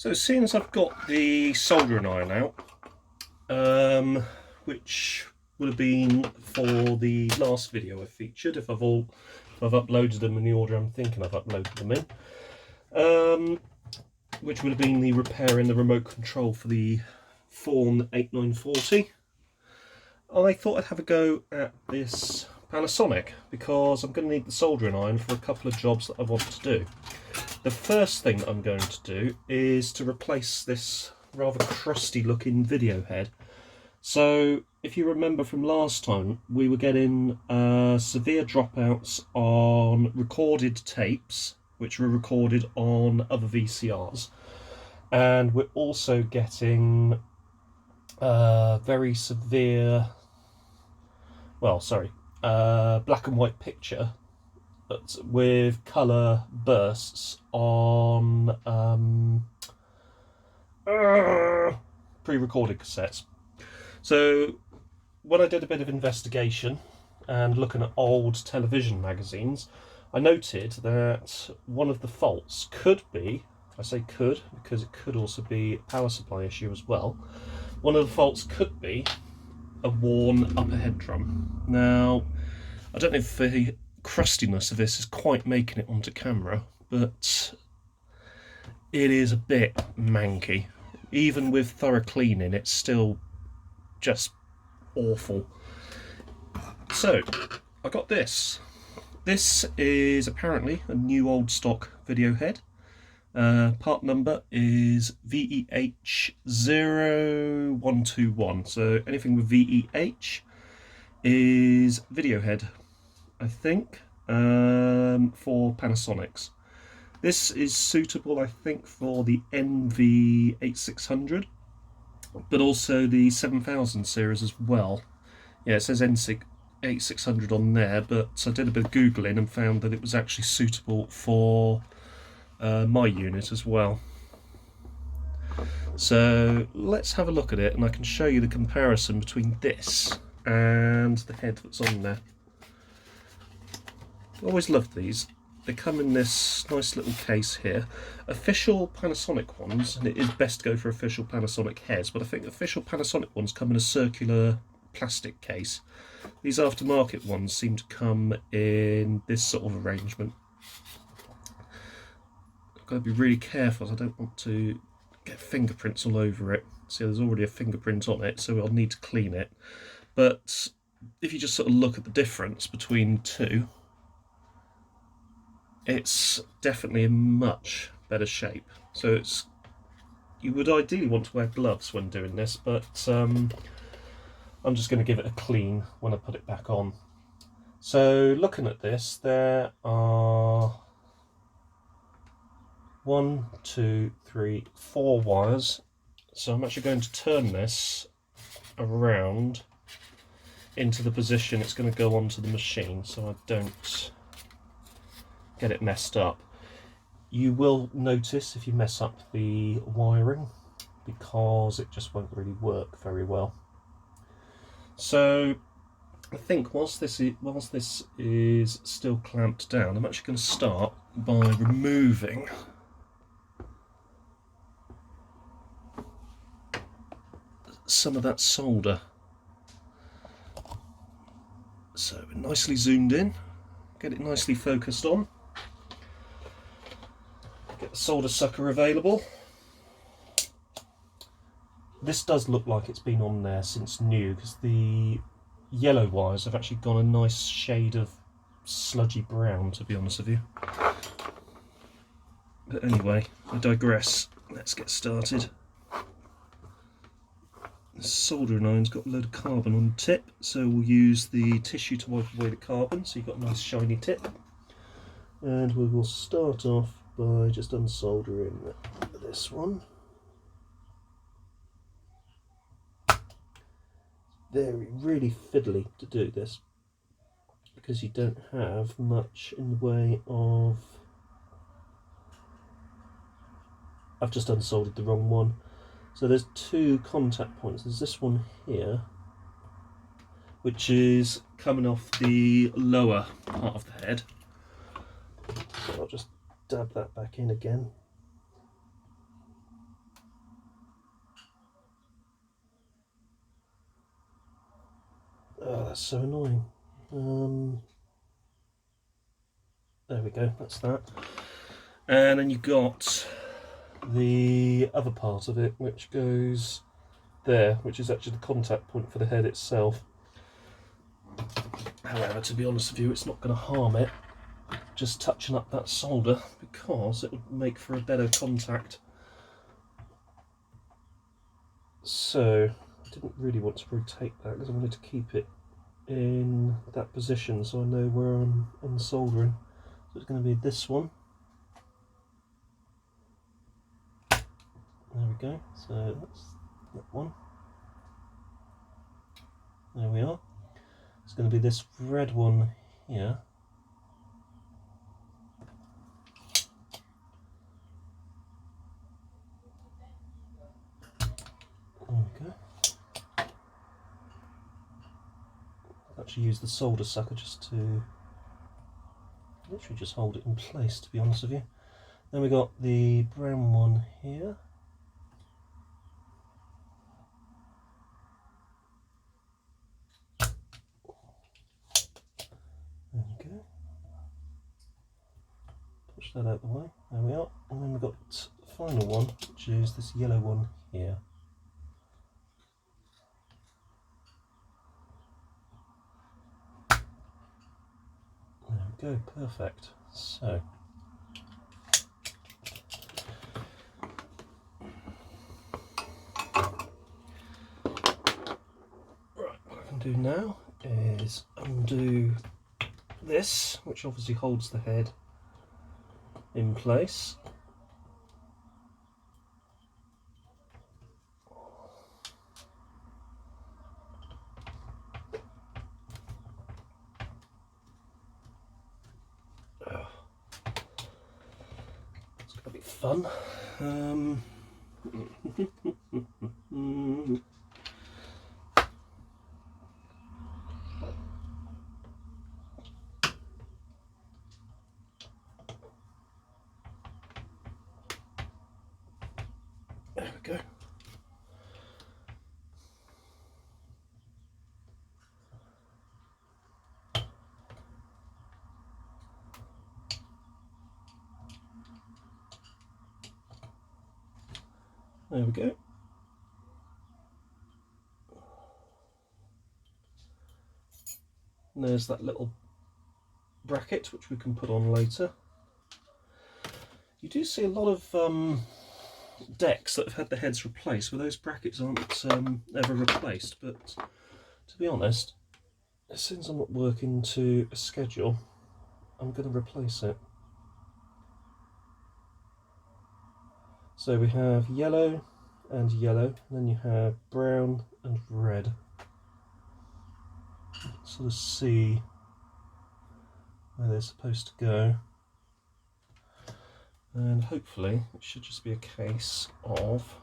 So seeing as I've got the soldering iron out, which would have been for the last video I featured, if I've uploaded them in the order I'm thinking I've uploaded them in, which would have been the repairing the remote control for the Fawn 8940. I thought I'd have a go at this Panasonic because I'm going to need the soldering iron for a couple of jobs that I want to do. The first thing I'm going to do is to replace this rather crusty looking video head. So if you remember from last time, we were getting severe dropouts on recorded tapes which were recorded on other VCRs, and we're also getting very severe, black and white picture with colour bursts on pre-recorded cassettes. So when I did a bit of investigation and looking at old television magazines, I noted that one of the faults could be, I say could because it could also be a power supply issue as well, one of the faults could be a worn upper head drum. Now, I don't know if the crustiness of this is quite making it onto camera, but it is a bit manky. Even with thorough cleaning, it's still just awful. So I got this. This is apparently a new old stock video head. Part number is VEH0121. So anything with VEH is video head, I think, for Panasonics. This is suitable, I think, for the NV8600, but also the 7000 series as well. Yeah, it says N8600 on there, but I did a bit of Googling and found that it was actually suitable for my unit as well. So let's have a look at it, and I can show you the comparison between this and the head that's on there. I always loved these. They come in this nice little case here. Official Panasonic ones, and it is best to go for official Panasonic heads, but I think official Panasonic ones come in a circular plastic case. These aftermarket ones seem to come in this sort of arrangement. I've got to be really careful, as I don't want to get fingerprints all over it. See, there's already a fingerprint on it, so I'll need to clean it. But if you just sort of look at the difference between two, it's definitely in much better shape. So you would ideally want to wear gloves when doing this, but I'm just going to give it a clean when I put it back on. So looking at this, there are 1, 2, 3, 4 wires. So I'm actually going to turn this around into the position it's going to go onto the machine, so I don't get it messed up. You will notice if you mess up the wiring, because it just won't really work very well. So I think whilst this is still clamped down, I'm actually going to start by removing some of that solder. So nicely zoomed in, get it nicely focused on. Get the solder sucker available. This does look like it's been on there since new, because the yellow wires have actually gone a nice shade of sludgy brown, to be honest with you. But anyway, I digress. Let's get started. The soldering iron's got a load of carbon on the tip, so we'll use the tissue to wipe away the carbon, so you've got a nice shiny tip. And we will start off by just unsoldering this one. Really fiddly to do this, because you don't have much in the way of... I've just unsoldered the wrong one. So there's two contact points. There's this one here, which is coming off the lower part of the head. So I'll just dab that back in again. that's so annoying. There we go, that's that. And then you've got the other part of it, which goes there, which is actually the contact point for the head itself. However, to be honest with you, it's not going to harm it just touching up that solder, because it would make for a better contact. So I didn't really want to rotate that because I wanted to keep it in that position so I know where I'm unsoldering. So it's going to be this one. There we go, so that's that one. There we are. It's going to be this red one here. There we go. I'll actually use the solder sucker just to literally just hold it in place, to be honest with you. Then we got the brown one here. There we go. Push that out of the way. There we are. And then we've got the final one, which is this yellow one here. There we go, perfect. So right, what I can do now is undo this, which obviously holds the head in place. It's going to be fun. There we go. There we go. And there's that little bracket which we can put on later. You do see a lot of decks that have had the heads replaced where those brackets aren't ever replaced, but to be honest, since I'm not working to a schedule, I'm going to replace it. So we have yellow and yellow, and then you have brown and red. Sort of see where they're supposed to go. And hopefully it should just be a case of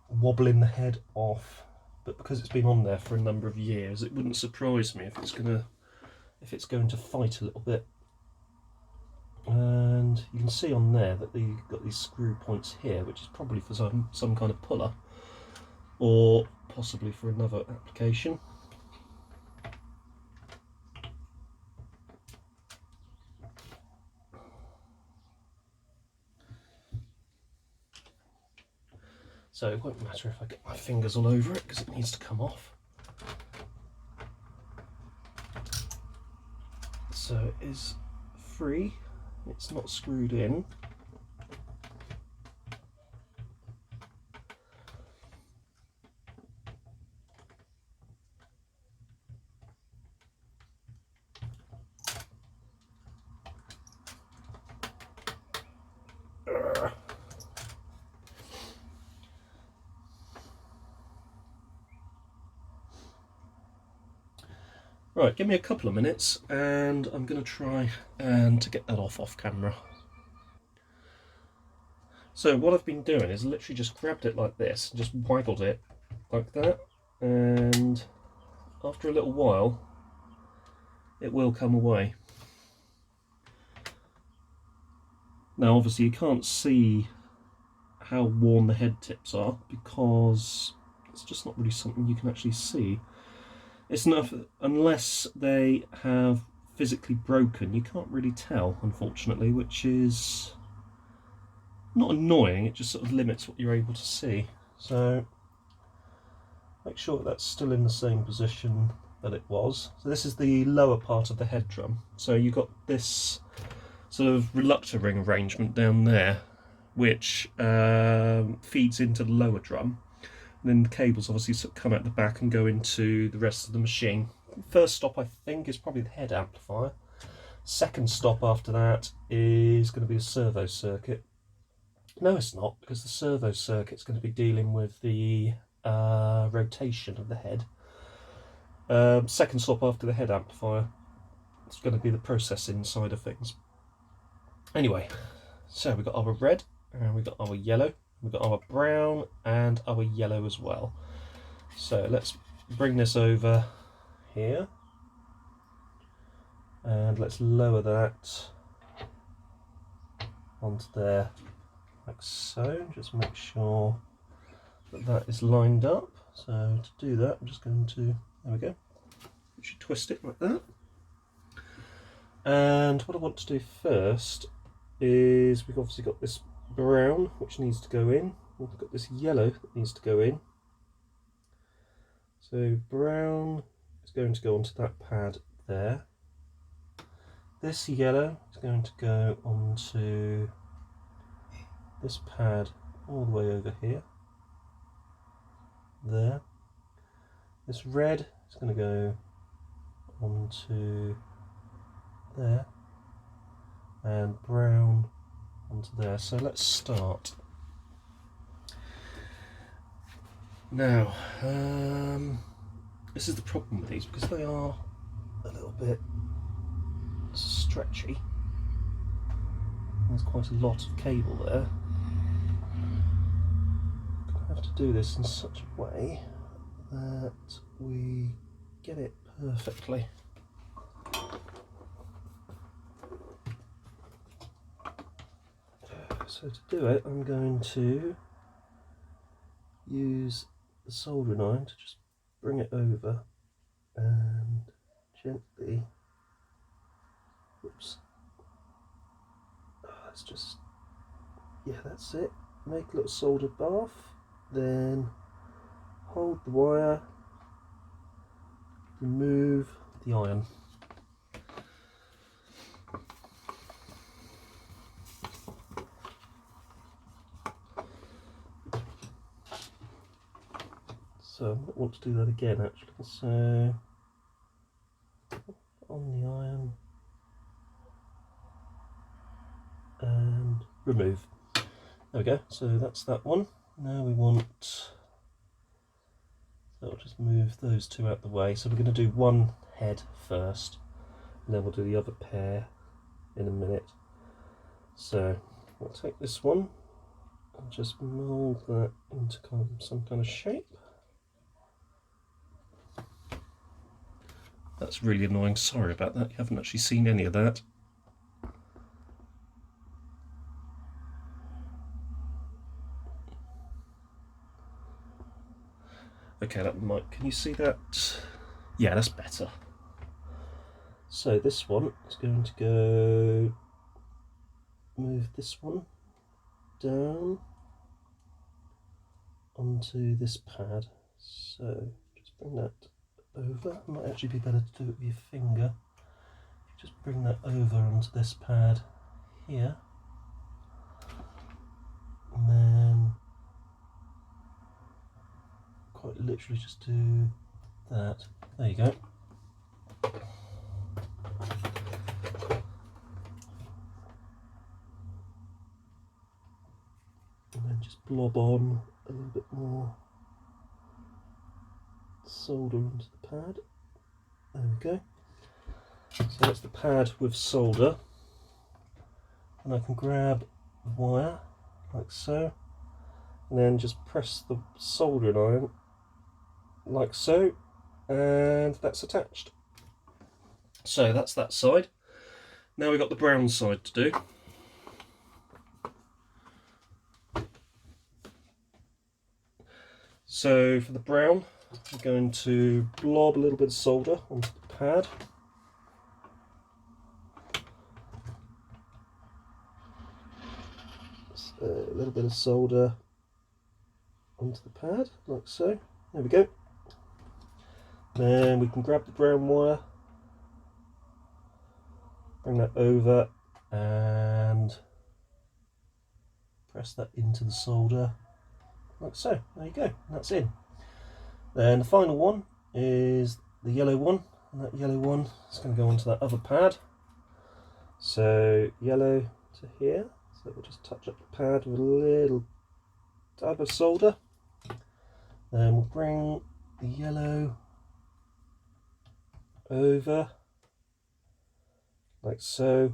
wobbling the head off, but because it's been on there for a number of years, it wouldn't surprise me if it's going to fight a little bit. And you can see on there that you've got these screw points here, which is probably for some kind of puller, or possibly for another application. So it won't matter if I get my fingers all over it, because it needs to come off. So it is free, it's not screwed in. Right, give me a couple of minutes and I'm going to try and to get that off camera. So what I've been doing is literally just grabbed it like this, just waggled it like that, and after a little while it will come away. Now obviously you can't see how worn the head tips are, because it's just not really something you can actually see. It's enough, unless they have physically broken, you can't really tell, unfortunately, which is not annoying, it just sort of limits what you're able to see. So make sure that's still in the same position that it was. So this is the lower part of the head drum. So you've got this sort of reluctor ring arrangement down there, which feeds into the lower drum. And then the cables obviously sort of come out the back and go into the rest of the machine. First stop, I think, is probably the head amplifier. Second stop after that is going to be a servo circuit. No, it's not, because the servo circuit's going to be dealing with the rotation of the head. Second stop after the head amplifier, it's going to be the processing side of things. Anyway, so we've got our red, and we've got our yellow, we've got our brown, and our yellow as well. So let's bring this over here, and let's lower that onto there, like so. Just make sure that that is lined up. So to do that, I'm just going to, there we go, we should twist it like that. And what I want to do first is, we've obviously got this brown which needs to go in, we've got this yellow that needs to go in. So brown is going to go onto that pad there. This yellow is going to go onto this pad all the way over here. There. This red is going to go onto there, and brown onto there. So let's start. Now, this is the problem with these, because they are a little bit stretchy. There's quite a lot of cable there. I have to do this in such a way that we get it perfectly. So to do it, I'm going to use the soldering iron to just bring it over and gently, oops, that's just, yeah, that's it. Make a little solder bath, then hold the wire, remove the iron. So I might want to do that again actually. So on the iron and remove. There we go, so that's that one. Now we want, so I'll just move those two out the way. So we're going to do one head first, and then we'll do the other pair in a minute. So I'll take this one and just mould that into some kind of shape. That's really annoying, sorry about that, you haven't actually seen any of that. Okay, that might, can you see that? Yeah, that's better. So this one is going to go, move this one down onto this pad. So just bring that over. It might actually be better to do it with your finger. Just bring that over onto this pad here, and then quite literally just do that. There you go. And then just blob on a little bit more solder onto the pad. There we go. So that's the pad with solder, and I can grab the wire like so, and then just press the soldering iron like so, and that's attached. So that's that side. Now we've got the brown side to do. So for the brown, I'm going to blob a little bit of solder onto the pad. So a little bit of solder onto the pad, like so. There we go. Then we can grab the brown wire, bring that over and press that into the solder, like so. There you go, that's in. Then the final one is the yellow one, and that yellow one is going to go onto that other pad. So yellow to here, so we'll just touch up the pad with a little dab of solder. Then we'll bring the yellow over, like so.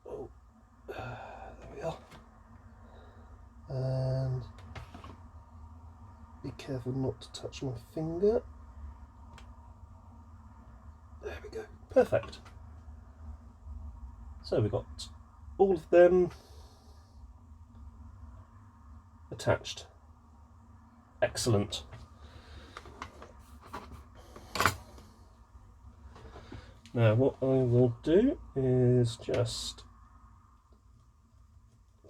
Oh, there we are. And be careful not to touch my finger. There we go, perfect. So we've got all of them attached. Excellent. Now what I will do is just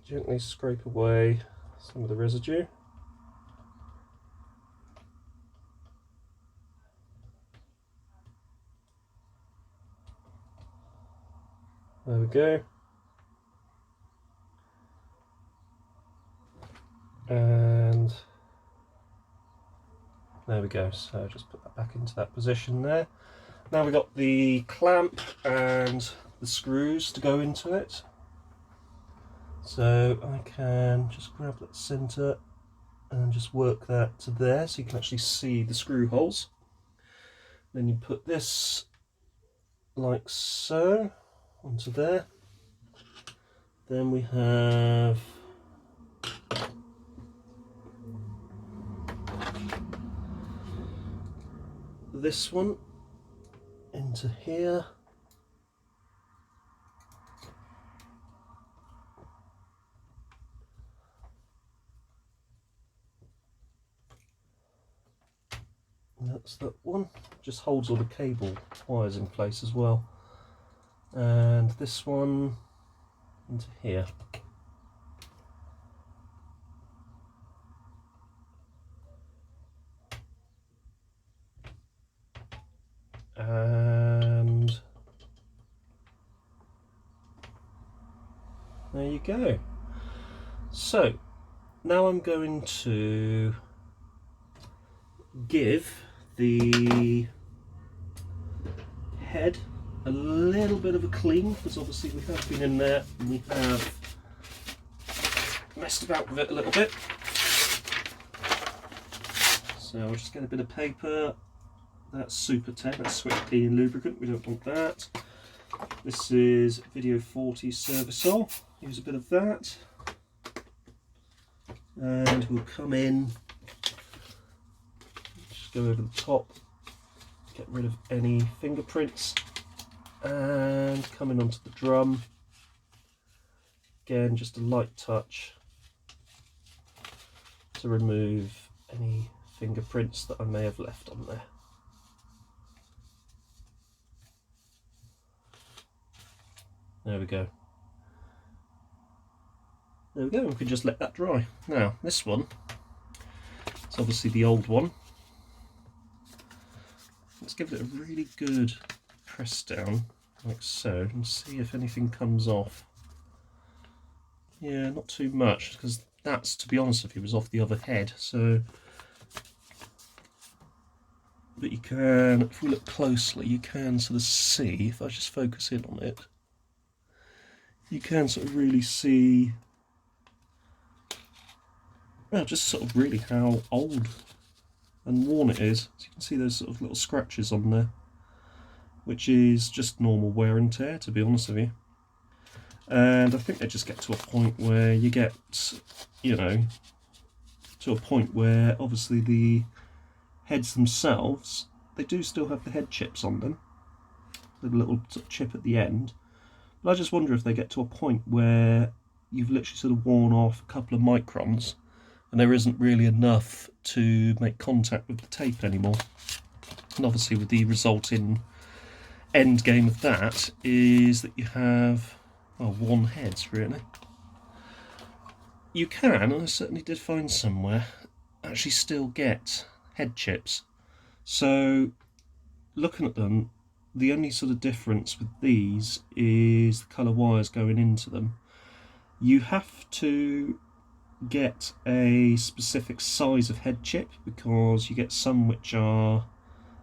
gently scrape away some of the residue. There we go. And there we go. So just put that back into that position there. Now we've got the clamp and the screws to go into it. So I can just grab that centre and just work that to there so you can actually see the screw holes. Then you put this like so onto there. Then we have this one into here. And that's that one. Just holds all the cable wires in place as well. And this one into here. And there you go. So now I'm going to give the head a little bit of a clean, because obviously we have been in there and we have messed about with it a little bit. So I'll just get a bit of paper. That's Super 10, that's sweat cleaning lubricant, we don't want that. This is Video 40 Servicol, use a bit of that. And we'll come in, just go over the top, get rid of any fingerprints, and come in onto the drum. Again, just a light touch to remove any fingerprints that I may have left on there. There we go. There we go, we can just let that dry. Now, this one, it's obviously the old one. Let's give it a really good press down, like so, and see if anything comes off. Yeah, not too much, because that's, to be honest with you, was off the other head, so... But you can, if we look closely, you can sort of see, if I just focus in on it, you can sort of really see, well, just sort of really how old and worn it is. So you can see those sort of little scratches on there, which is just normal wear and tear, to be honest with you. And I think they just get to a point where you get, you know, to a point where obviously the heads themselves, they do still have the head chips on them, the little sort of chip at the end. But I just wonder if they get to a point where you've literally sort of worn off a couple of microns, and there isn't really enough to make contact with the tape anymore. And obviously with the resulting end game of that is that you have, well, worn heads really. You can, and I certainly did find somewhere, actually still get head chips. So looking at them, the only sort of difference with these is the colour wires going into them. You have to get a specific size of head chip because you get some which are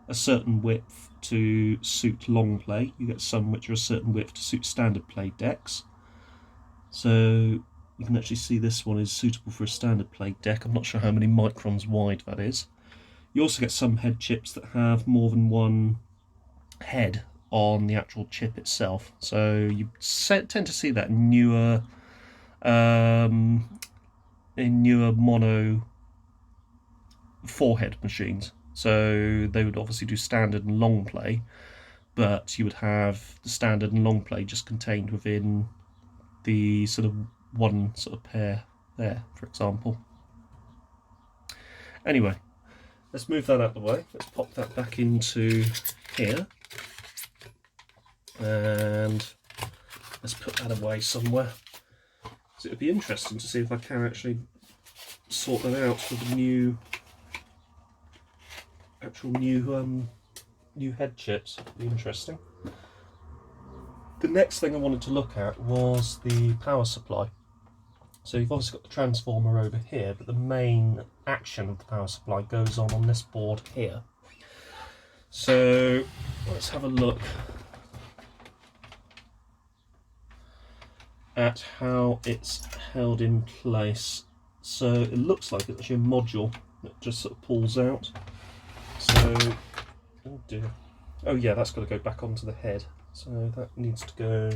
a certain width to suit long play, you get some which are a certain width to suit standard play decks. So you can actually see this one is suitable for a standard play deck. I'm not sure how many microns wide that is. You also get some head chips that have more than one head on the actual chip itself, so you tend to see that in newer mono 4-head machines. So they would obviously do standard and long play, but you would have the standard and long play just contained within the sort of one sort of pair there, for example. Anyway, let's move that out of the way. Let's pop that back into here, and let's put that away somewhere. So it would be interesting to see if I can actually sort that out with the new new head chips. It'd be interesting. The next thing I wanted to look at was the power supply. So you've obviously got the transformer over here, but the main action of the power supply goes on this board here. So let's have a look at how it's held in place. So it looks like it's actually a module that just sort of pulls out. So, oh dear. Oh yeah, that's got to go back onto the head. So that needs to go.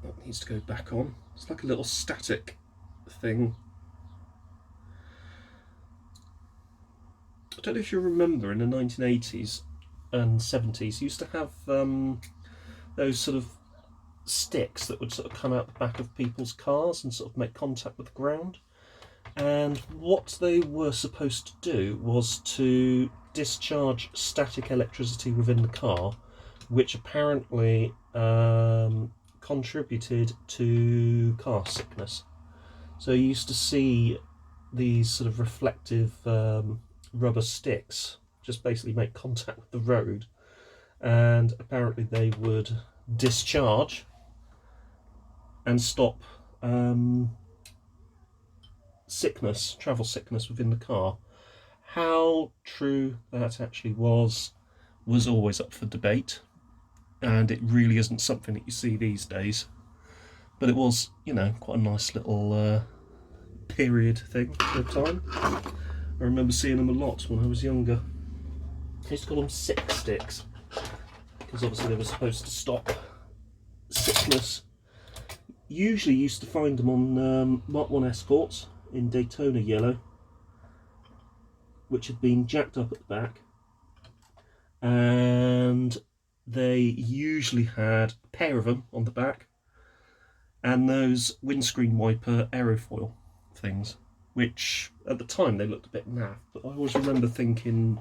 That needs to go back on. It's like a little static thing. I don't know if you remember in the 1980s and 70s, you used to have those sort of sticks that would sort of come out the back of people's cars and sort of make contact with the ground. And what they were supposed to do was to discharge static electricity within the car, which apparently contributed to car sickness. So you used to see these sort of reflective rubber sticks just basically make contact with the road, and apparently they would discharge and stop travel sickness within the car. How true that actually was always up for debate, and it really isn't something that you see these days. But it was, you know, quite a nice little period thing at the time. I remember seeing them a lot when I was younger. I used to call them sick sticks, because obviously they were supposed to stop sickness. Usually used to find them on Mark 1 Escorts in Daytona yellow, which had been jacked up at the back, and they usually had a pair of them on the back and those windscreen wiper aerofoil things, which at the time they looked a bit naff, but I always remember thinking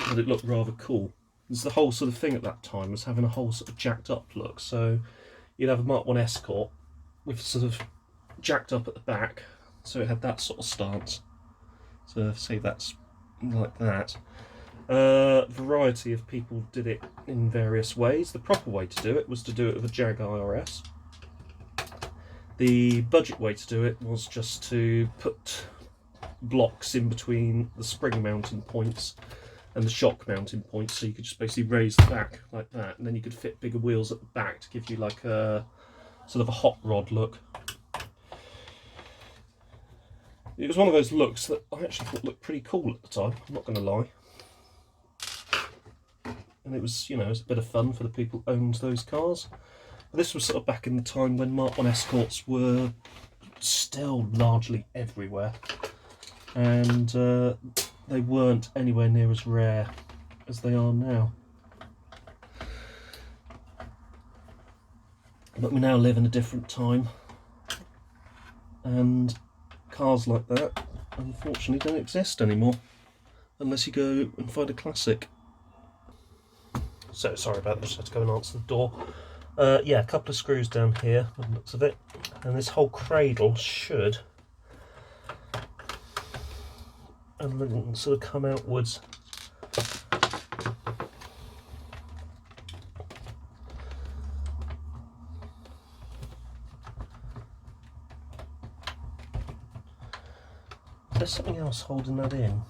that it looked rather cool. Because the whole sort of thing at that time was having a whole sort of jacked up look. So you'd have a Mark 1 Escort with sort of jacked up at the back, so it had that sort of stance. So say that's like that. Variety of people did it in various ways. The proper way to do it was to do it with a Jag IRS. The budget way to do it was just to put blocks in between the spring mounting points and the shock mounting points, so you could just basically raise the back like that, and then you could fit bigger wheels at the back to give you like a sort of a hot rod look. It was one of those looks that I actually thought looked pretty cool at the time, I'm not going to lie. And it was, you know, it was a bit of fun for the people who owned those cars. But this was sort of back in the time when Mark 1 Escorts were still largely everywhere, and they weren't anywhere near as rare as they are now. But we now live in a different time, and cars like that unfortunately don't exist anymore unless you go and find a classic. So sorry about that, just had to go and answer the door. Yeah, a couple of screws down here by the looks of it, and this whole cradle should sort of come outwards. There's something else holding that in.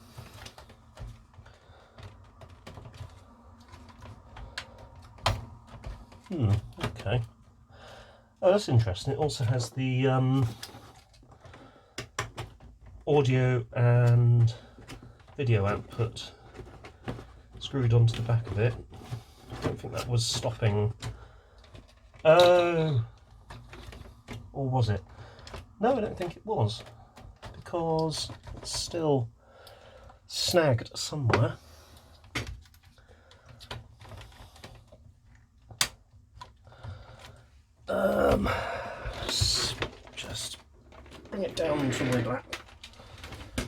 Okay. Oh, that's interesting. It also has the audio and video output screwed onto the back of it. I don't think that was stopping. Oh, or was it? No, I don't think it was, because it's still snagged somewhere. Just bring it down from my lap.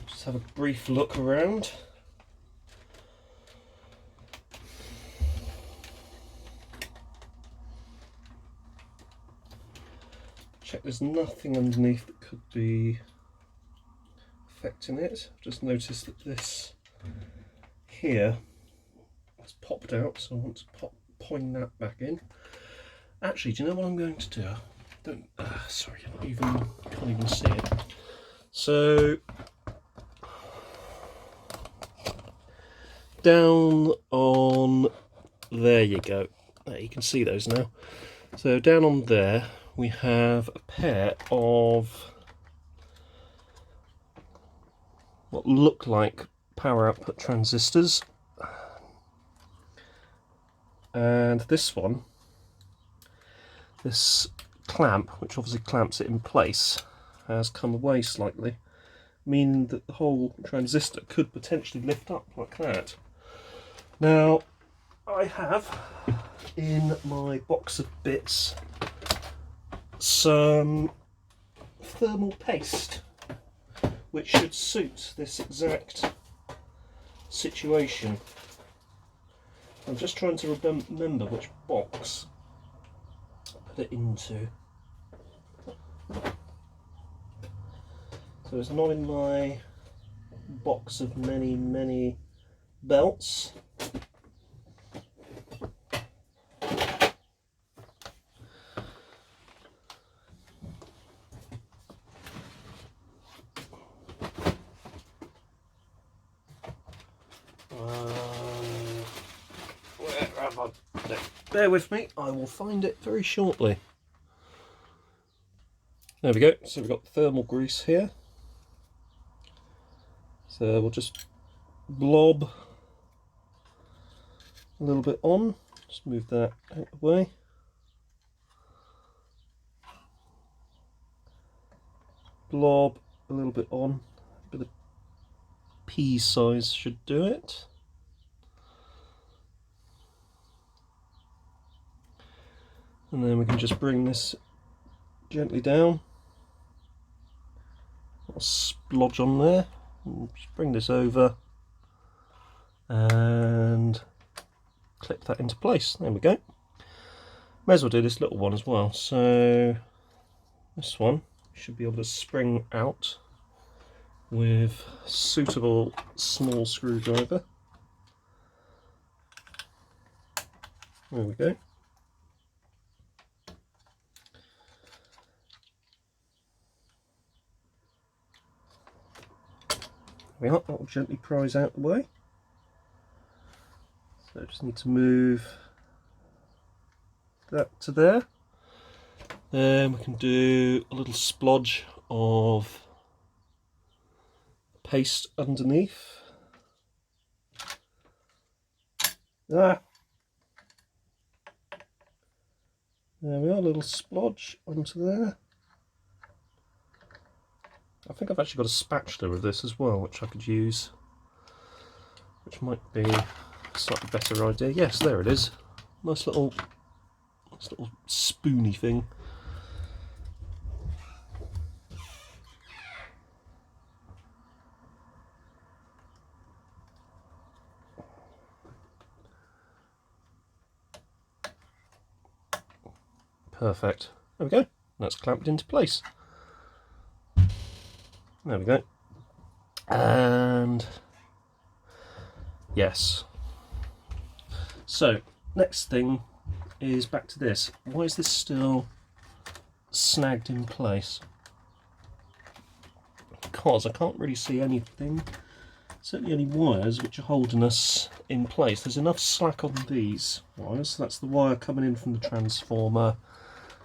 Just have a brief look around. Check there's nothing underneath that could be affecting it. I've just noticed that this here has popped out, so I want to point that back in. Actually, do you know what I'm going to do? Sorry, can't even see it. So down on there you go. There, you can see those now. So down on there we have a pair of what look like power output transistors, and this one, this clamp, which obviously clamps it in place, has come away slightly, meaning that the whole transistor could potentially lift up like that. Now, I have in my box of bits some thermal paste, which should suit this exact situation. I'm just trying to remember which box put it into. So it's not in my box of many belts. Where have I put it? Bear with me, I will find it very shortly. There we go, so we've got thermal grease here. So we'll just blob a little bit on, just move that out of the way. Blob a little bit on, a bit of pea size should do it. And then we can just bring this gently down. I'll splodge on there, and just bring this over and clip that into place. There we go. May as well do this little one as well. So this one should be able to spring out with a suitable small screwdriver. There we go. There we are, that will gently prise out the way. So I just need to move that to there. Then we can do a little splodge of paste underneath. There we are, a little splodge onto there. I think I've actually got a spatula with this as well, which I could use, which might be a slightly better idea. Yes, there it is. Nice little this little spoony thing. Perfect. There we go. That's clamped into place. There we go. And yes. So next thing is back to this. Why is this still snagged in place? Because I can't really see anything, certainly any wires which are holding us in place. There's enough slack on these wires. So that's the wire coming in from the transformer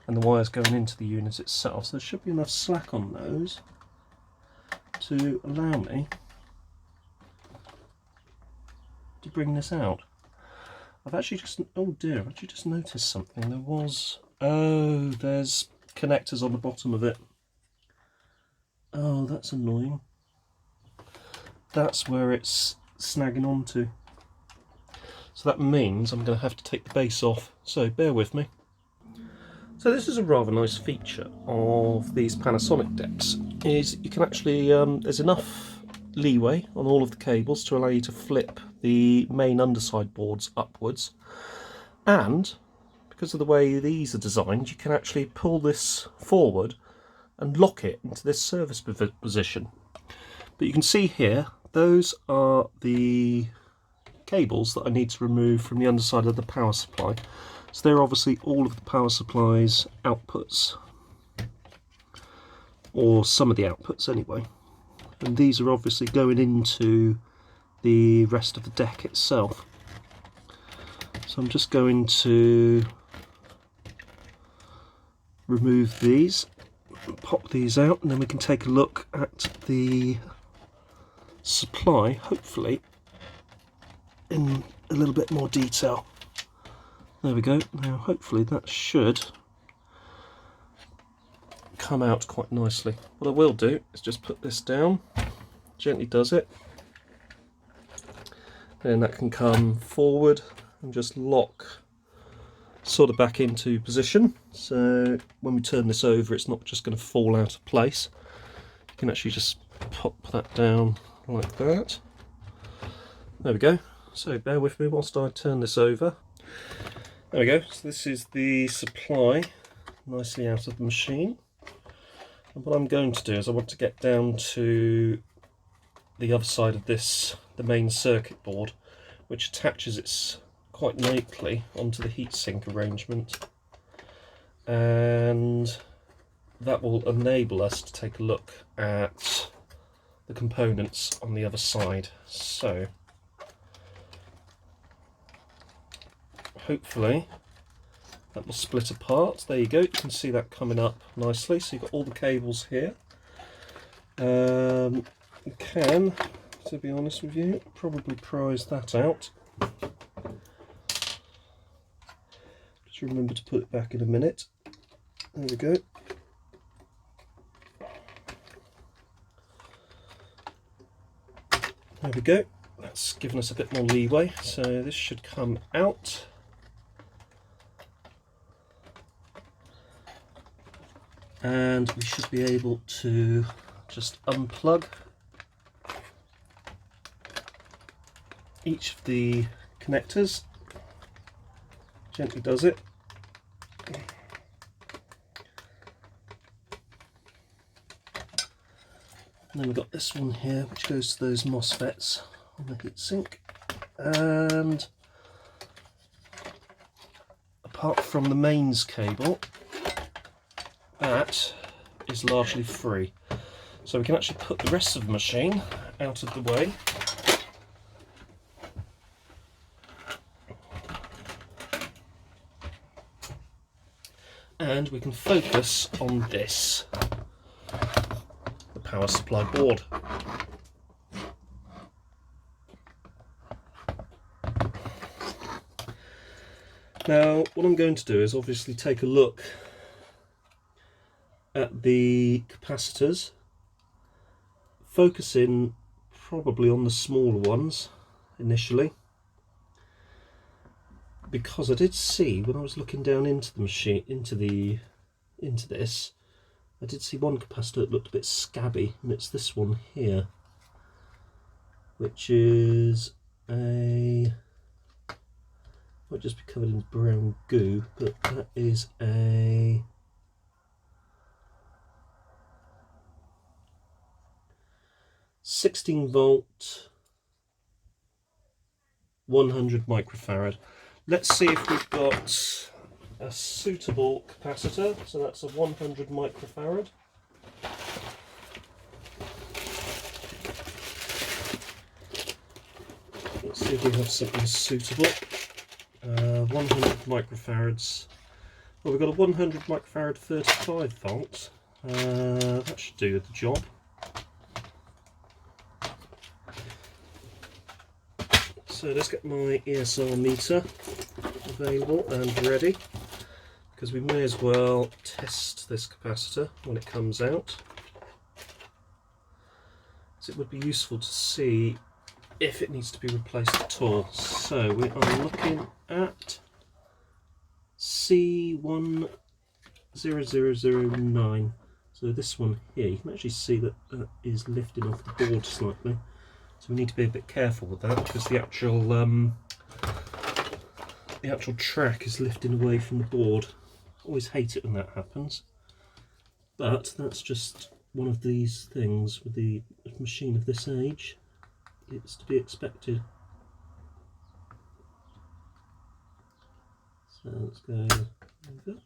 and the wires going into the unit itself. So there should be enough slack on those to allow me to bring this out. I've actually just, oh dear, I've actually just noticed something. There was, oh, there's connectors on the bottom of it. Oh, that's annoying. That's where it's snagging onto. So that means I'm going to have to take the base off, so bear with me. So this is a rather nice feature of these Panasonic decks, is you can actually, there's enough leeway on all of the cables to allow you to flip the main underside boards upwards, and because of the way these are designed, you can actually pull this forward and lock it into this service position. But you can see here, those are the cables that I need to remove from the underside of the power supply. So they're obviously all of the power supply's outputs, or some of the outputs anyway. And these are obviously going into the rest of the deck itself. So I'm just going to remove these, pop these out, and then we can take a look at the supply, hopefully in a little bit more detail. There we go. Now hopefully that should come out quite nicely. What I will do is just put this down, gently does it, and that can come forward and just lock sort of back into position. So when we turn this over, it's not just going to fall out of place. You can actually just pop that down like that. There we go. So bear with me whilst I turn this over. There we go. So this is the supply nicely out of the machine. And what I'm going to do is I want to get down to the other side of this, the main circuit board, which attaches its quite neatly onto the heatsink arrangement. And that will enable us to take a look at the components on the other side. So hopefully that will split apart. There you go, you can see that coming up nicely. So you've got all the cables here. You can, to be honest with you, probably prise that out. Just remember to put it back in a minute. There we go. There we go. That's given us a bit more leeway. So this should come out. And we should be able to just unplug each of the connectors. Gently does it. And then we've got this one here, which goes to those MOSFETs on the heatsink. And apart from the mains cable, that is largely free. So we can actually put the rest of the machine out of the way. And we can focus on this, the power supply board. Now what I'm going to do is obviously take a look at the capacitors, focusing probably on the smaller ones initially, because I did see when I was looking down into the machine, into this, I did see one capacitor that looked a bit scabby, and it's this one here, which is a, might just be covered in brown goo, but that is a 16-volt 100 microfarad. Let's see if we've got a suitable capacitor. So that's a 100 microfarad. Let's see if we have something suitable. 100 microfarads. Well, we've got a 100 microfarad 35 volts. That should do the job. So let's get my ESR meter available and ready, because we may as well test this capacitor when it comes out. So it would be useful to see if it needs to be replaced at all. So we are looking at C10009. So this one here, you can actually see that that is lifting off the board slightly. So we need to be a bit careful with that, because the actual track is lifting away from the board. Always hate it when that happens. But that's just one of these things with the machine of this age. It's to be expected. So let's go over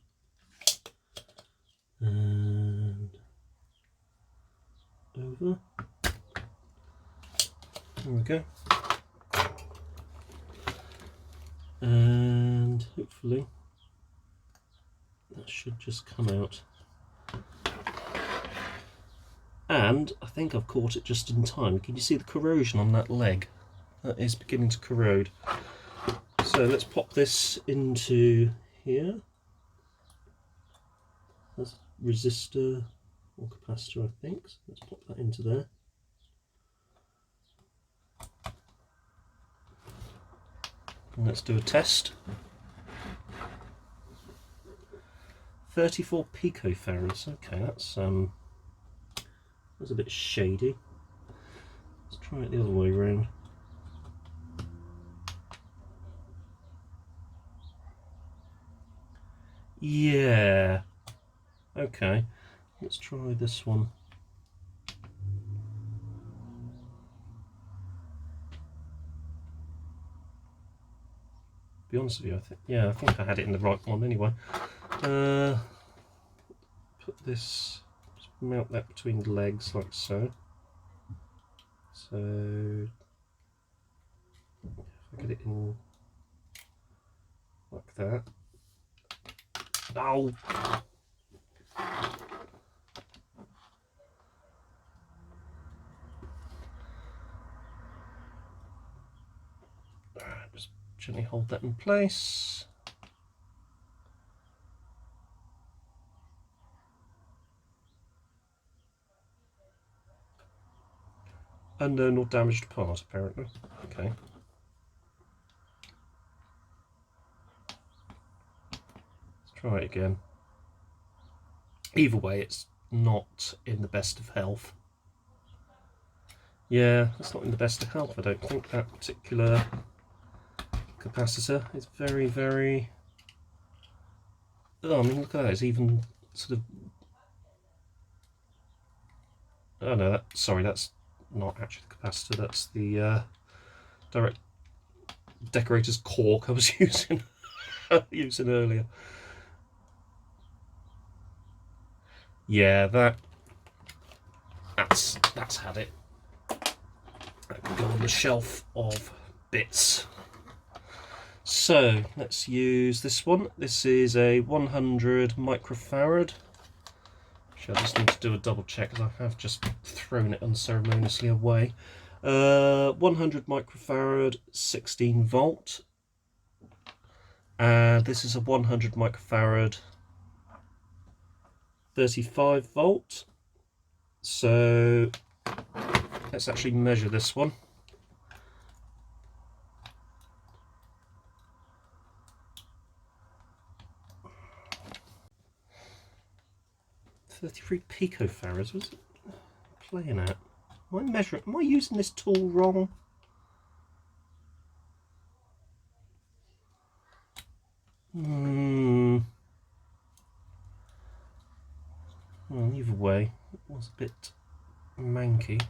and over. There we go. And hopefully that should just come out. And I think I've caught it just in time. Can you see the corrosion on that leg? That is beginning to corrode. So let's pop this into here. That's resistor or capacitor, I think. So let's pop that into there. And let's do a test. 34 picofarads. Okay, that's a bit shady. Let's try it the other way around. Yeah. Okay. Let's try this one. Be honest with you, I think I had it in the right one anyway. Put this, just mount that between the legs like so. So if I get it in like that. Oh! Just gently hold that in place. Unknown or damaged part, apparently. Okay. Let's try it again. Either way, it's not in the best of health. Yeah, it's not in the best of health, I don't think, that particular capacitor. It's very, very... Oh, I mean, look at that, it's even sort of... Oh no, sorry, that's not actually the capacitor, that's the direct decorator's cork I was using earlier. Yeah, that's had it. That can go on the shelf of bits. So let's use this one. This is a 100 microfarad. Actually, I just need to do a double check because I have just thrown it unceremoniously away. 100 microfarad, 16 volt. And this is a 100 microfarad, 35 volt. So let's actually measure this one. 33 picofarads. What's it playing at? Am I measuring? Am I using this tool wrong? Well, either way, it was a bit manky.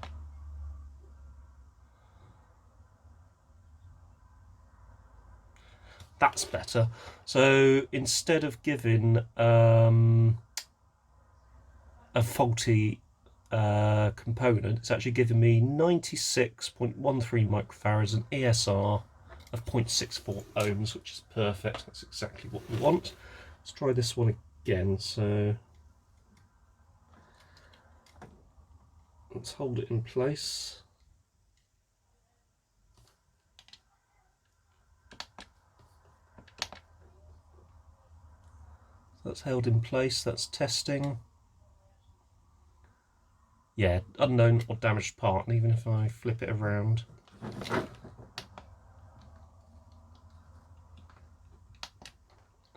That's better. So instead of giving a faulty component, it's actually giving me 96.13 microfarads and ESR of 0.64 ohms, which is perfect. That's exactly what we want. Let's try this one again. So let's hold it in place. That's held in place, that's testing. Yeah, unknown or damaged part, and even if I flip it around.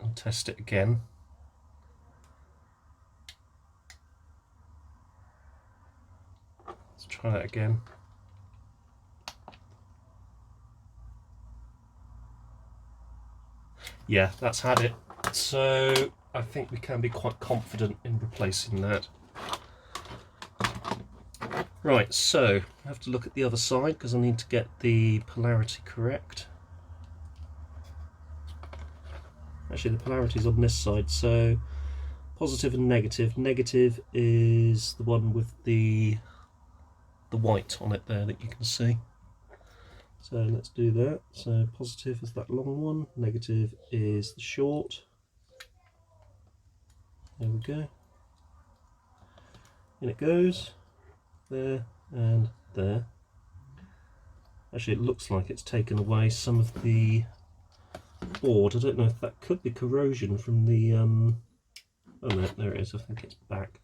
I'll test it again. Let's try that again. Yeah, that's had it. So I think we can be quite confident in replacing that. Right, so I have to look at the other side because I need to get the polarity correct. Actually, the polarity is on this side, so positive and negative. Negative is the one with the white on it there that you can see. So let's do that. So positive is that long one, negative is the short. There we go. In it goes. There and there. Actually, it looks like it's taken away some of the board. I don't know if that could be corrosion from the oh no, there it is. I think it's back.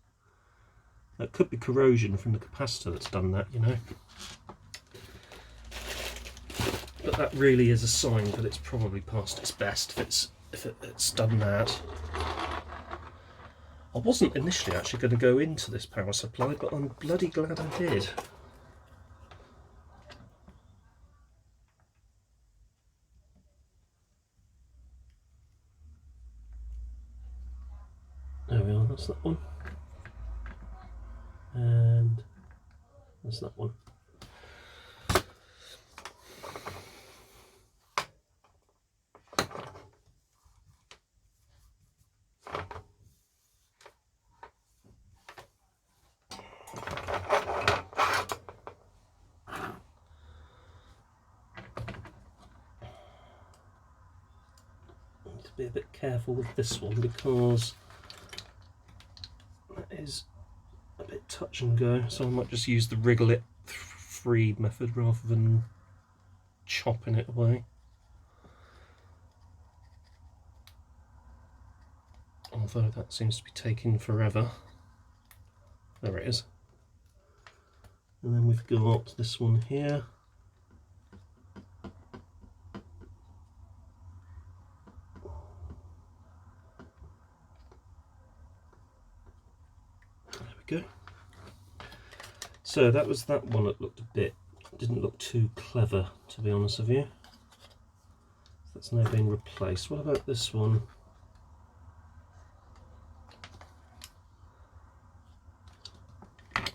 That could be corrosion from the capacitor that's done that, you know. But that really is a sign that it's probably past its best if it's done that. I wasn't initially actually going to go into this power supply, but I'm bloody glad I did. There we are, that's that one. And that's that one. Be a bit careful with this one because that is a bit touch and go, so I might just use the wriggle it free method rather than chopping it away. Although that seems to be taking forever. There it is. And then we've got this one here. Go. So that was that one that looked didn't look too clever, to be honest with you. That's now being replaced. What about this one?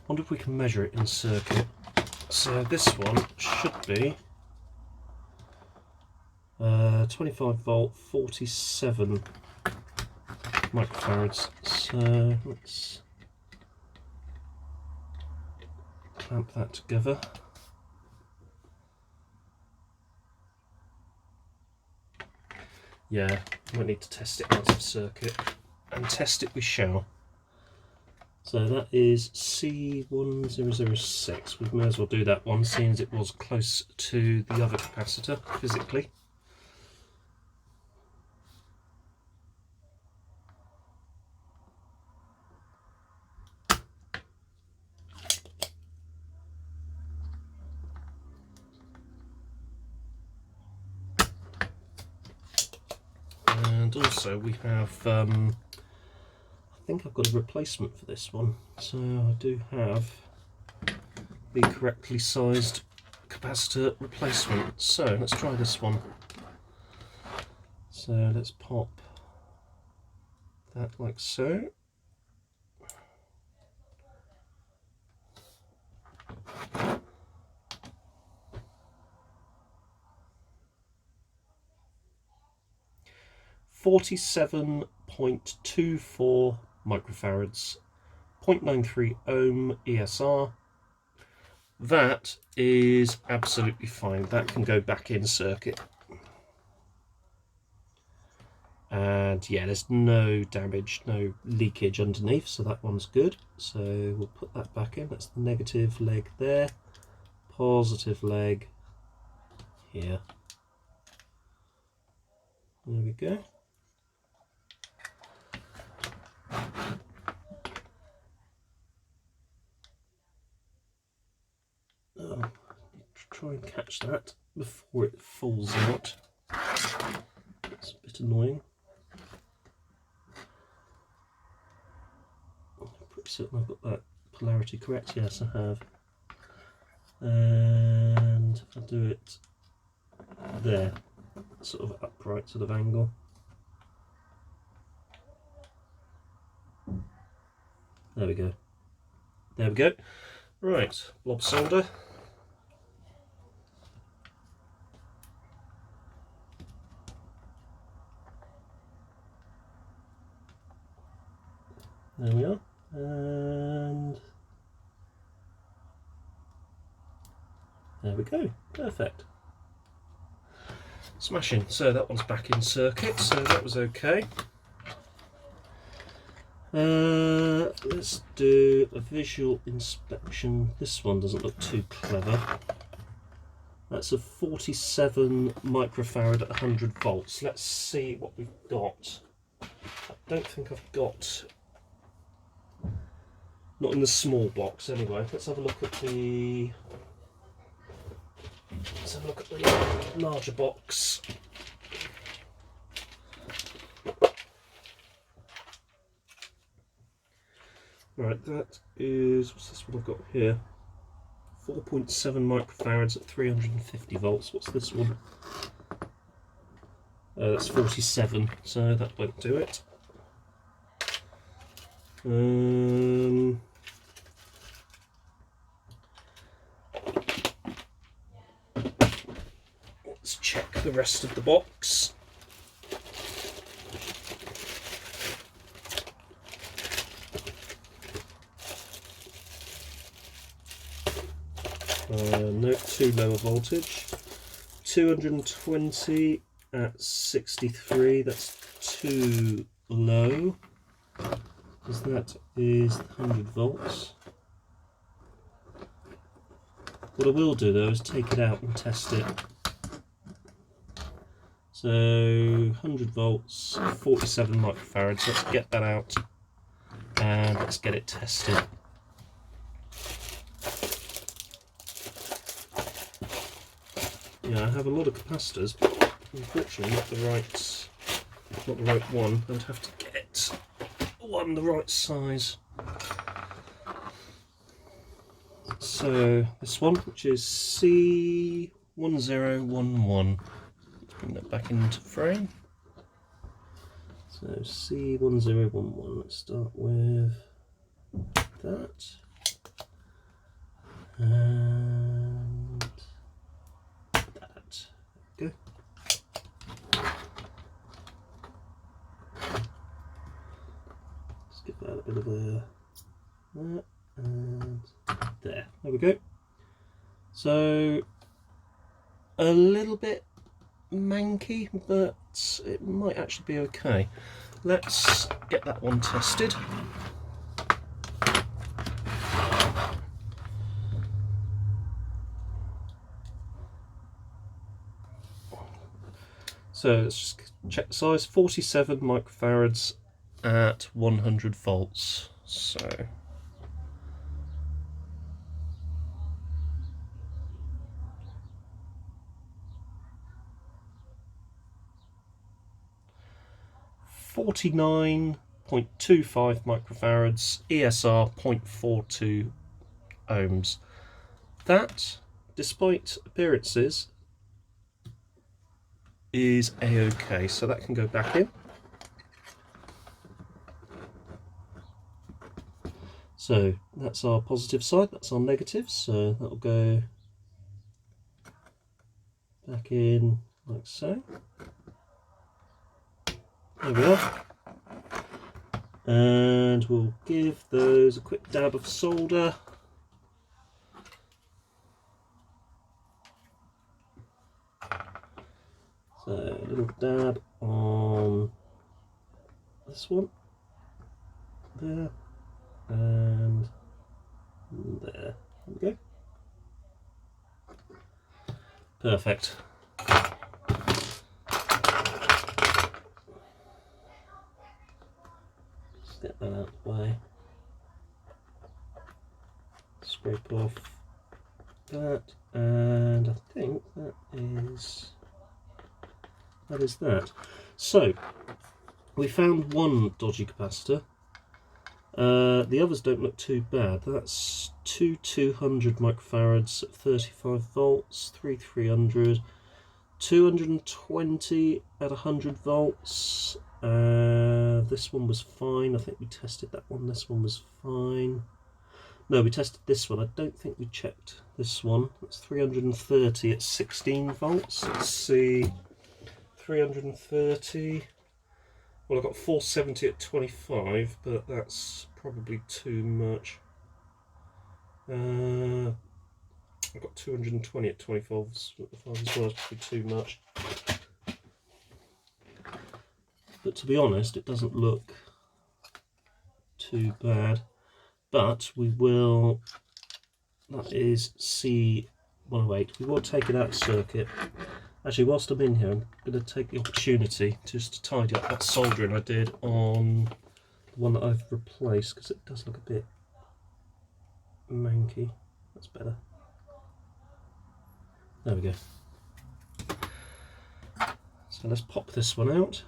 Wonder if we can measure it in circuit. So this one should be 25 volt, 47 microfarads. So let's clamp that together. Yeah, we need to test it out of circuit, and test it we shall. So that is C1006. We may as well do that one, seeing as it was close to the other capacitor physically. And also we have, I think I've got a replacement for this one. So I do have the correctly sized capacitor replacement. So let's try this one. So let's pop that like so. .24 microfarads, 0.93 ohm ESR. That is absolutely fine. That can go back in circuit. And yeah, there's no damage, no leakage underneath, so that one's good. So we'll put that back in. That's the negative leg there, positive leg here. There we go. Oh, try and catch that before it falls out. It's a bit annoying. I'm pretty certain I've got that polarity correct. Yes, I have. And if I do it there, sort of upright sort of angle. There we go. There we go. Right, blob solder. There we are. And there we go. Perfect. Smashing. So that one's back in circuit, so that was okay. Let's do a visual inspection. This one doesn't look too clever. That's a 47 microfarad at 100 volts. Let's see what we've got. I don't think I've got, not in the small box anyway. Let's have a look at the larger box. Right, that is, what's this one I've got here? 4.7 microfarads at 350 volts. What's this one? That's 47, so that won't do it. Let's check the rest of the box. No, too lower voltage. 220 at 63, that's too low, because that is 100 volts. What I will do though is take it out and test it. So 100 volts, 47 microfarads, let's get that out and let's get it tested. Yeah, I have a lot of capacitors, but unfortunately not the right one. I'd have to get one the right size. So this one, which is C1011. Let's bring that back into frame. So C1011. Let's start with that. And that. Go. Let's give that a bit of a that and there. There we go. So a little bit manky, but it might actually be okay. Let's get that one tested. So let's just check the size. 47 microfarads at 100 volts. So $49.9 0.25 microfarads, ESR 0.42 ohms. That, despite appearances, is a-okay, so that can go back in. So that's our positive side, that's our negative, so that'll go back in like so. There we are. And we'll give those a quick dab of solder. So a little dab on this one, there, and there. There we go. Perfect. Just get that out of the way. Scrape off that, and I think that is that. So we found one dodgy capacitor. The others don't look too bad. That's two 200 microfarads at 35 volts, 300, 220 at 100 volts. This one was fine. I think we tested that one. This one was fine. No, we tested this one. I don't think we checked this one. That's 330 at 16 volts. Let's see. 330. Well, I've got 470 at 25, but that's probably too much. I've got 220 at 25 as well. It's probably too much. But to be honest, it doesn't look too bad. But we will, that is C108. We will take it out of circuit. Actually, whilst I'm in here, I'm going to take the opportunity just to tidy up that soldering I did on the one that I've replaced, because it does look a bit manky. That's better. There we go. So let's pop this one out.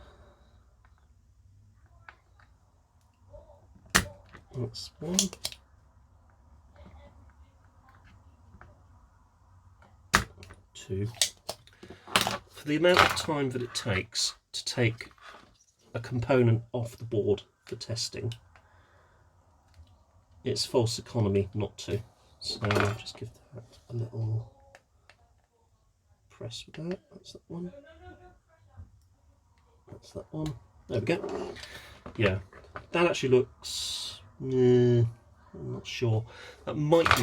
That's one. Two. For the amount of time that it takes to take a component off the board for testing, it's false economy not to. So I'll just give that a little press with that. That's that one. That's that one. There we go. Yeah, that actually looks. I'm not sure. That might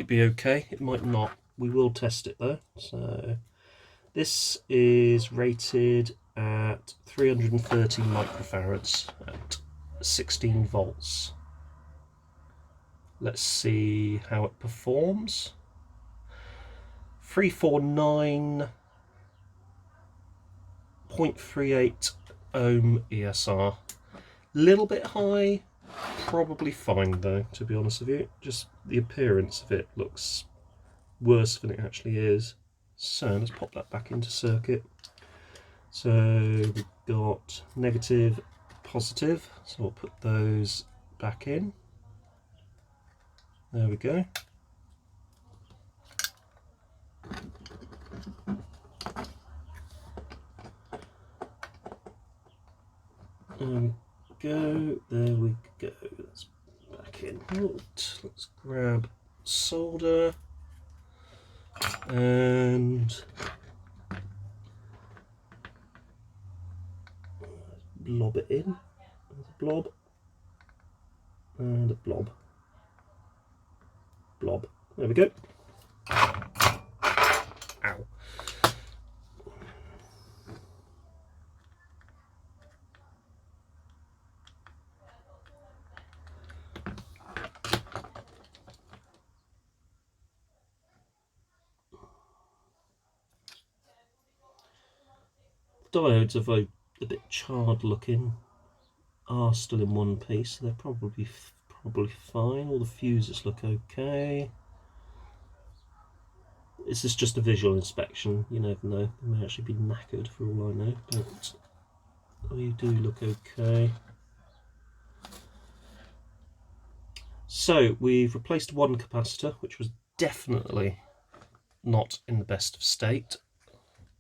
be okay. It might not. We will test it though. So this is rated at 330 microfarads at 16 volts. Let's see how it performs. 349.38 ohm ESR. Little bit high, probably fine though, to be honest with you. Just the appearance of it looks worse than it actually is. So let's pop that back into circuit. So we've got negative, positive, so we'll put those back in. There we go. There we go. That's back in. Let's grab solder and blob it in. There's a blob and a blob. Blob. There we go. Ow. Diodes are a bit charred looking, are still in one piece, so they're probably fine. All the fuses look okay. This is just a visual inspection, you never know, they may actually be knackered for all I know, but they do look okay. So we've replaced one capacitor, which was definitely not in the best of state.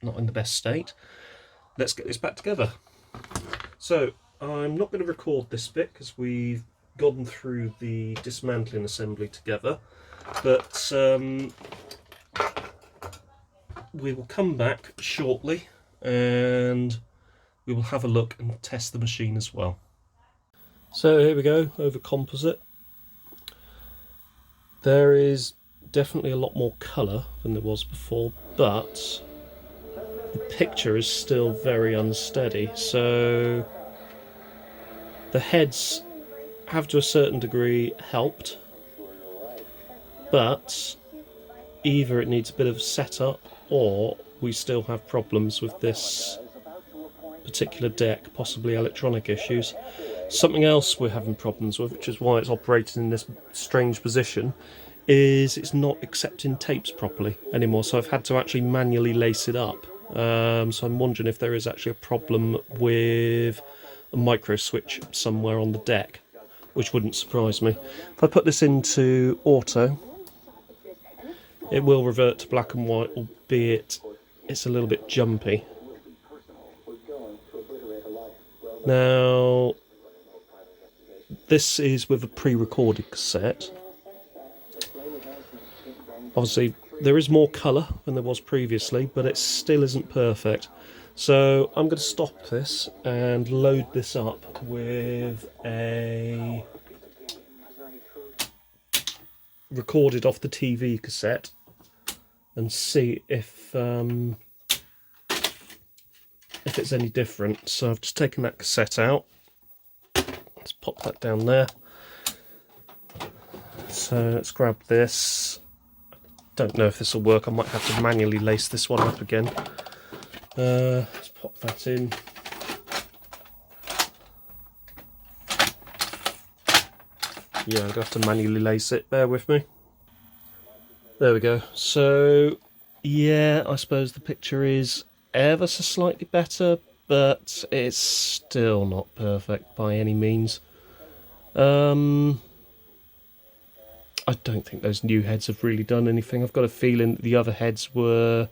Not in the best state. Let's get this back together. So I'm not going to record this bit because we've gone through the dismantling assembly together, but we will come back shortly and we will have a look and test the machine as well. So here we go, over composite. There is definitely a lot more colour than there was before, but the picture is still very unsteady. So the heads have to a certain degree helped, but either it needs a bit of setup or we still have problems with this particular deck, possibly electronic issues. Something else we're having problems with, which is why it's operating in this strange position, is it's not accepting tapes properly anymore, so I've had to actually manually lace it up. So I'm wondering if there is actually a problem with a micro switch somewhere on the deck, which wouldn't surprise me. If I put this into auto, it will revert to black and white, albeit it's a little bit jumpy. Now, this is with a pre-recorded cassette. Obviously, there is more colour than there was previously, but it still isn't perfect. So I'm going to stop this and load this up with a recorded off the TV cassette and see if it's any different. So I've just taken that cassette out. Let's pop that down there. So let's grab this. Don't know if this will work. I might have to manually lace this one up again. Let's pop that in. Yeah, I'm going to have to manually lace it. Bear with me. There we go. So, yeah, I suppose the picture is ever so slightly better, but it's still not perfect by any means. I don't think those new heads have really done anything. I've got a feeling that the other heads were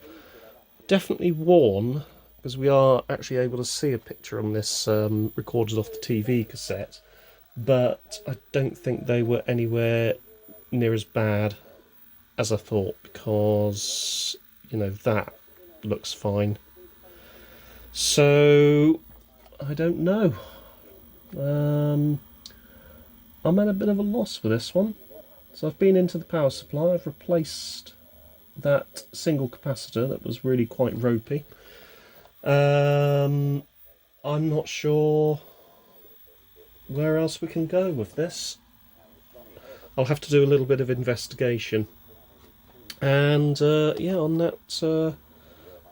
definitely worn, because we are actually able to see a picture on this recorded off the TV cassette, but I don't think they were anywhere near as bad as I thought, because, you know, that looks fine. So, I don't know. I'm at a bit of a loss for this one. So I've been into the power supply, I've replaced that single capacitor that was really quite ropey. I'm not sure where else we can go with this. I'll have to do a little bit of investigation. And yeah, on that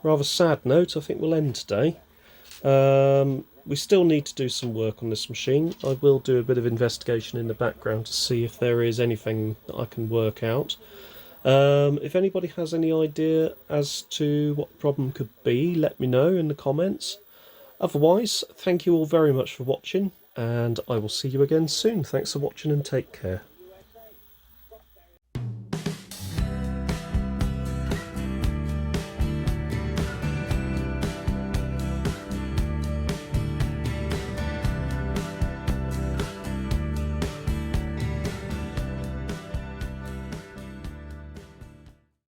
rather sad note, I think we'll end today. We still need to do some work on this machine. I will do a bit of investigation in the background to see if there is anything that I can work out. If anybody has any idea as to what the problem could be, let me know in the comments. Otherwise, thank you all very much for watching, and I will see you again soon. Thanks for watching and take care.